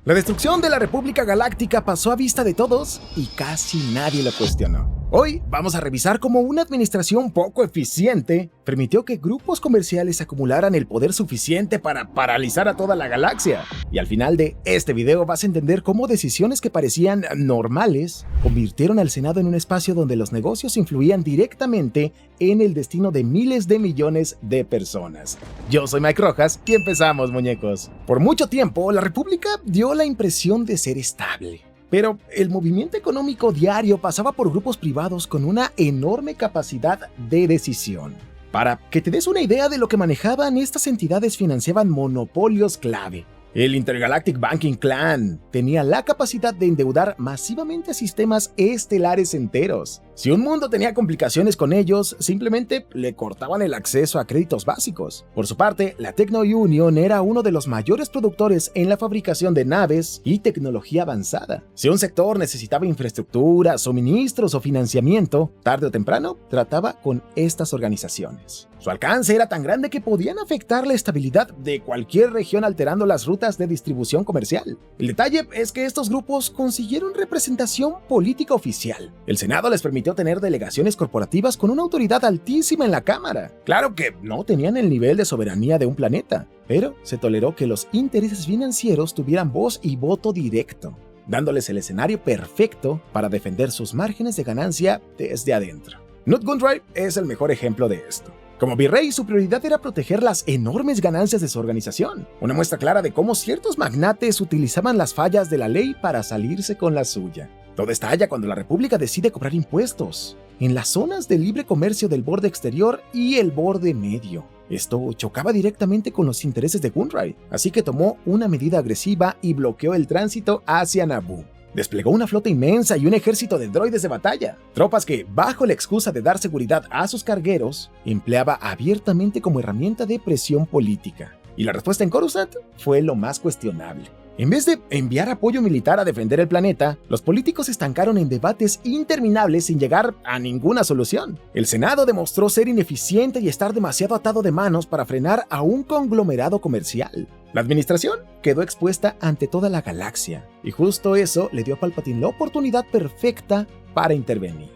La destrucción de la República Galáctica pasó a vista de todos y casi nadie lo cuestionó. Hoy vamos a revisar cómo una administración poco eficiente permitió que grupos comerciales acumularan el poder suficiente para paralizar a toda la galaxia. Y al final de este video vas a entender cómo decisiones que parecían normales convirtieron al Senado en un espacio donde los negocios influían directamente en el destino de miles de millones de personas. Yo soy Mike Rojas y empezamos, muñecos. Por mucho tiempo, la República dio la impresión de ser estable. Pero el movimiento económico diario pasaba por grupos privados con una enorme capacidad de decisión. Para que te des una idea de lo que manejaban, estas entidades financiaban monopolios clave. El Intergalactic Banking Clan tenía la capacidad de endeudar masivamente a sistemas estelares enteros. Si un mundo tenía complicaciones con ellos, simplemente le cortaban el acceso a créditos básicos. Por su parte, la Techno Union era uno de los mayores productores en la fabricación de naves y tecnología avanzada. Si un sector necesitaba infraestructura, suministros o financiamiento, tarde o temprano trataba con estas organizaciones. Su alcance era tan grande que podían afectar la estabilidad de cualquier región alterando las rutas de distribución comercial. El detalle es que estos grupos consiguieron representación política oficial. El Senado les permitió tener delegaciones corporativas con una autoridad altísima en la Cámara. Claro que no tenían el nivel de soberanía de un planeta, pero se toleró que los intereses financieros tuvieran voz y voto directo, dándoles el escenario perfecto para defender sus márgenes de ganancia desde adentro. Newt Gunray es el mejor ejemplo de esto. Como virrey, su prioridad era proteger las enormes ganancias de su organización, una muestra clara de cómo ciertos magnates utilizaban las fallas de la ley para salirse con la suya. Todo estalla cuando la República decide cobrar impuestos en las zonas de libre comercio del borde exterior y el borde medio. Esto chocaba directamente con los intereses de Gunray, así que tomó una medida agresiva y bloqueó el tránsito hacia Naboo. Desplegó una flota inmensa y un ejército de droides de batalla, tropas que, bajo la excusa de dar seguridad a sus cargueros, empleaba abiertamente como herramienta de presión política. Y la respuesta en Coruscant fue lo más cuestionable. En vez de enviar apoyo militar a defender el planeta, los políticos se estancaron en debates interminables sin llegar a ninguna solución. El Senado demostró ser ineficiente y estar demasiado atado de manos para frenar a un conglomerado comercial. La administración quedó expuesta ante toda la galaxia, y justo eso le dio a Palpatine la oportunidad perfecta para intervenir.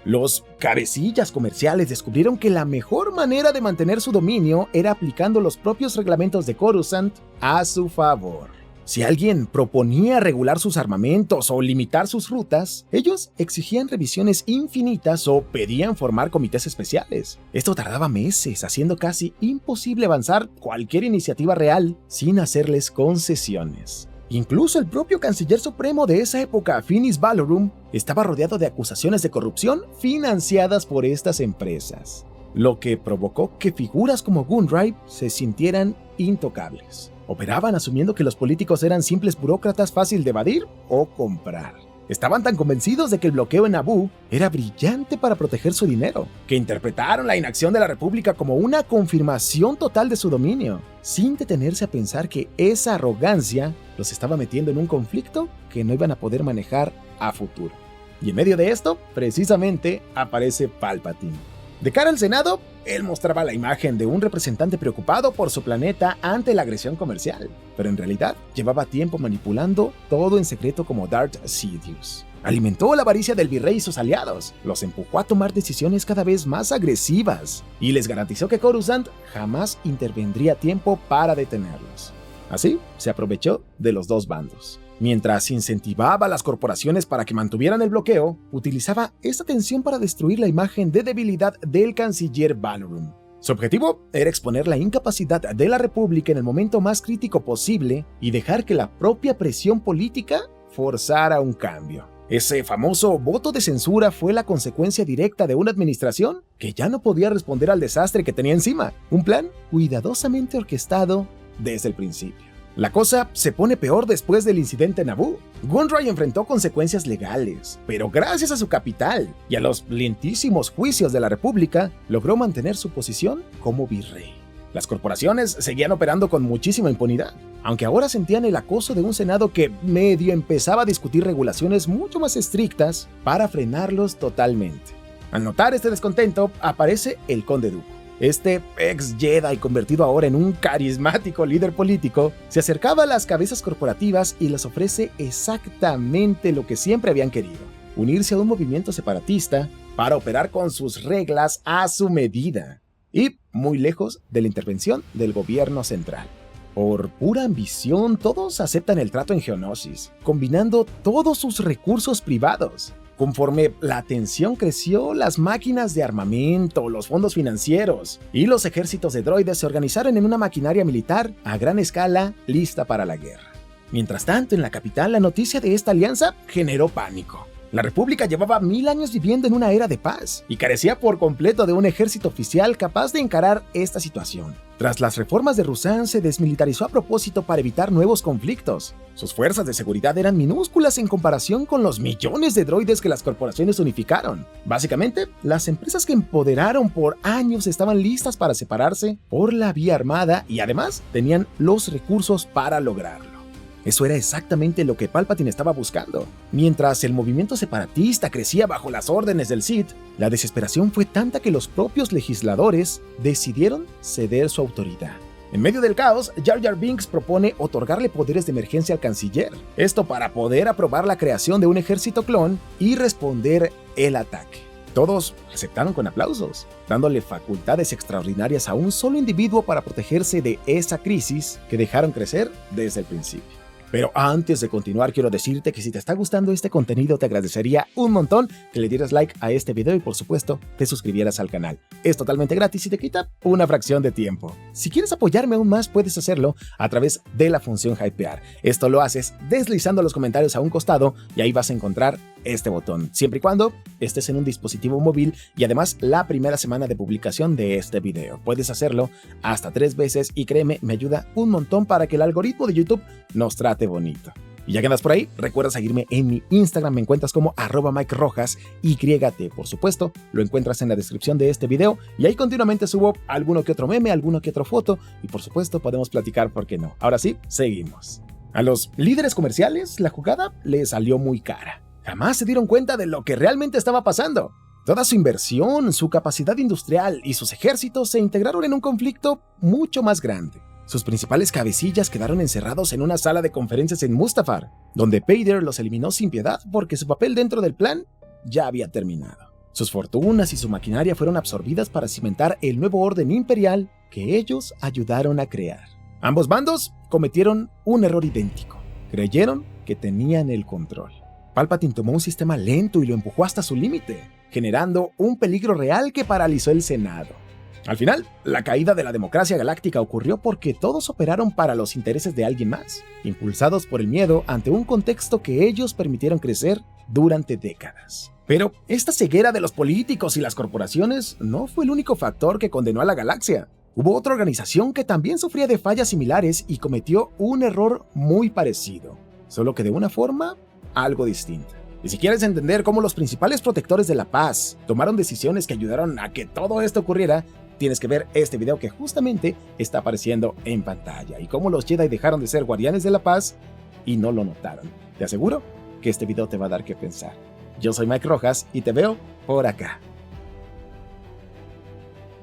Los cabecillas comerciales descubrieron que la mejor manera de mantener su dominio era aplicando los propios reglamentos de Coruscant a su favor. Si alguien proponía regular sus armamentos o limitar sus rutas, ellos exigían revisiones infinitas o pedían formar comités especiales. Esto tardaba meses, haciendo casi imposible avanzar cualquier iniciativa real sin hacerles concesiones. Incluso el propio canciller supremo de esa época, Finis Valorum, estaba rodeado de acusaciones de corrupción financiadas por estas empresas, lo que provocó que figuras como Gunray se sintieran intocables. Operaban asumiendo que los políticos eran simples burócratas fácil de evadir o comprar. Estaban tan convencidos de que el bloqueo en Naboo era brillante para proteger su dinero, que interpretaron la inacción de la República como una confirmación total de su dominio, sin detenerse a pensar que esa arrogancia los estaba metiendo en un conflicto que no iban a poder manejar a futuro. Y en medio de esto, precisamente, aparece Palpatine. De cara al Senado, él mostraba la imagen de un representante preocupado por su planeta ante la agresión comercial, pero en realidad llevaba tiempo manipulando todo en secreto como Darth Sidious. Alimentó la avaricia del virrey y sus aliados, los empujó a tomar decisiones cada vez más agresivas y les garantizó que Coruscant jamás intervendría a tiempo para detenerlos. Así, se aprovechó de los dos bandos. Mientras incentivaba a las corporaciones para que mantuvieran el bloqueo, utilizaba esta tensión para destruir la imagen de debilidad del canciller Valorum. Su objetivo era exponer la incapacidad de la República en el momento más crítico posible y dejar que la propia presión política forzara un cambio. Ese famoso voto de censura fue la consecuencia directa de una administración que ya no podía responder al desastre que tenía encima, un plan cuidadosamente orquestado desde el principio. La cosa se pone peor después del incidente en Naboo. Gunray enfrentó consecuencias legales, pero gracias a su capital y a los lentísimos juicios de la República, logró mantener su posición como virrey. Las corporaciones seguían operando con muchísima impunidad, aunque ahora sentían el acoso de un Senado que medio empezaba a discutir regulaciones mucho más estrictas para frenarlos totalmente. Al notar este descontento, aparece el Conde Dooku. Este ex Jedi, convertido ahora en un carismático líder político, se acercaba a las cabezas corporativas y les ofrece exactamente lo que siempre habían querido: unirse a un movimiento separatista para operar con sus reglas a su medida y muy lejos de la intervención del gobierno central. Por pura ambición, todos aceptan el trato en Geonosis, combinando todos sus recursos privados. Conforme la tensión creció, las máquinas de armamento, los fondos financieros y los ejércitos de droides se organizaron en una maquinaria militar a gran escala lista para la guerra. Mientras tanto, en la capital, la noticia de esta alianza generó pánico. La República llevaba 1000 años viviendo en una era de paz y carecía por completo de un ejército oficial capaz de encarar esta situación. Tras las reformas de Ruusan, se desmilitarizó a propósito para evitar nuevos conflictos. Sus fuerzas de seguridad eran minúsculas en comparación con los millones de droides que las corporaciones unificaron. Básicamente, las empresas que empoderaron por años estaban listas para separarse por la vía armada y además tenían los recursos para lograrlo. Eso era exactamente lo que Palpatine estaba buscando. Mientras el movimiento separatista crecía bajo las órdenes del Sith, la desesperación fue tanta que los propios legisladores decidieron ceder su autoridad. En medio del caos, Jar Jar Binks propone otorgarle poderes de emergencia al canciller. Esto para poder aprobar la creación de un ejército clon y responder el ataque. Todos aceptaron con aplausos, dándole facultades extraordinarias a un solo individuo para protegerse de esa crisis que dejaron crecer desde el principio. Pero antes de continuar, quiero decirte que si te está gustando este contenido, te agradecería un montón que le dieras like a este video y por supuesto te suscribieras al canal. Es totalmente gratis y te quita una fracción de tiempo. Si quieres apoyarme aún más, puedes hacerlo a través de la función Hypear. Esto lo haces deslizando los comentarios a un costado y ahí vas a encontrar este botón, siempre y cuando estés en un dispositivo móvil y además la primera semana de publicación de este video. Puedes hacerlo hasta 3 veces y créeme, me ayuda un montón para que el algoritmo de YouTube nos trate bonito. Y ya que andas por ahí, recuerda seguirme en mi Instagram, me encuentras como @MikeRojas, YT, por supuesto, lo encuentras en la descripción de este video y ahí continuamente subo alguno que otro meme, alguno que otro foto y por supuesto podemos platicar, ¿por qué no? Ahora sí, seguimos. A los líderes comerciales la jugada les salió muy cara. Jamás se dieron cuenta de lo que realmente estaba pasando. Toda su inversión, su capacidad industrial y sus ejércitos se integraron en un conflicto mucho más grande. Sus principales cabecillas quedaron encerrados en una sala de conferencias en Mustafar, donde Vader los eliminó sin piedad porque su papel dentro del plan ya había terminado. Sus fortunas y su maquinaria fueron absorbidas para cimentar el nuevo orden imperial que ellos ayudaron a crear. Ambos bandos cometieron un error idéntico. Creyeron que tenían el control. Palpatine tomó un sistema lento y lo empujó hasta su límite, generando un peligro real que paralizó el Senado. Al final, la caída de la democracia galáctica ocurrió porque todos operaron para los intereses de alguien más, impulsados por el miedo ante un contexto que ellos permitieron crecer durante décadas. Pero esta ceguera de los políticos y las corporaciones no fue el único factor que condenó a la galaxia. Hubo otra organización que también sufría de fallas similares y cometió un error muy parecido, solo que de una forma algo distinta. Y si quieres entender cómo los principales protectores de la paz tomaron decisiones que ayudaron a que todo esto ocurriera, tienes que ver este video que justamente está apareciendo en pantalla y cómo los Jedi dejaron de ser guardianes de la paz y no lo notaron. Te aseguro que este video te va a dar que pensar. Yo soy Mike Rojas y te veo por acá.